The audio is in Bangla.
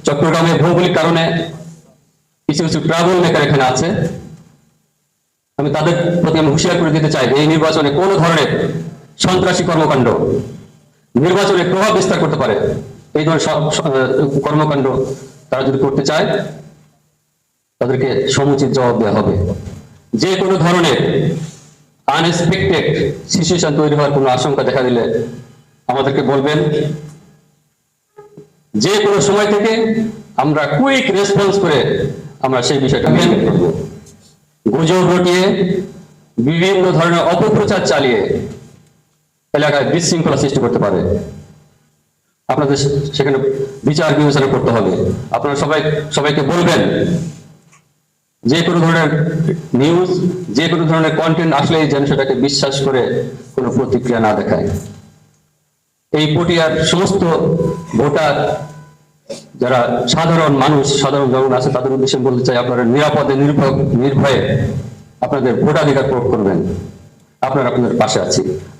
চট্টগ্রামে ভৌগোলিক কারণে কিছু কিছু ট্রাভেল মেকার এখানে আছে। আমি তাদের প্রতি আমি হুঁশিয়ার করে দিতে চাই যে এই নির্বাচনে কোন ধরনের সন্ত্রাসী কর্মকাণ্ড নির্বাচনে প্রভাব বিস্তার করতে পারে। এই ধরনের কর্মকাণ্ড তারা যদি করতে চায় তাদেরকে সমুচিত জবাব দেওয়া হবে। যে কোনো ধরনের আনএক্সপেক্টেড সিচুয়েশন তৈরি হওয়ার কোনো আশঙ্কা দেখা দিলে আমাদেরকে বলবেন। যে কোনো সময় থেকে আমরা কুইক রেসপন্স করে আমরা সেই বিষয়টা হ্যান্ডেল করব। গুজব রটিয়ে বিভিন্ন ধরনের অপপ্রচার চালিয়ে এলাকায় বিশৃঙ্খলা সৃষ্টি করতে পারে। আপনাদের সেখানে বিচার বিবেচনা করতে হবে। আপনারা সবাইকে বলবেন যে কোনো ধরনের নিউজ, যে কোনো ধরনের কন্টেন্ট আসলে যেন সেটাকে বিশ্বাস করে কোনো প্রতিক্রিয়া না দেখায়। এই পটিয়ার সমস্ত ভোটার যারা সাধারণ মানুষ, সাধারণ জনগণ আছে, তাদের উদ্দেশ্যে বলতে চাই, আপনারা নিরাপদে নির্ভয়ে আপনাদের ভোটাধিকার প্রয়োগ করবেন। আপনারা আপনাদের পাশে আছি।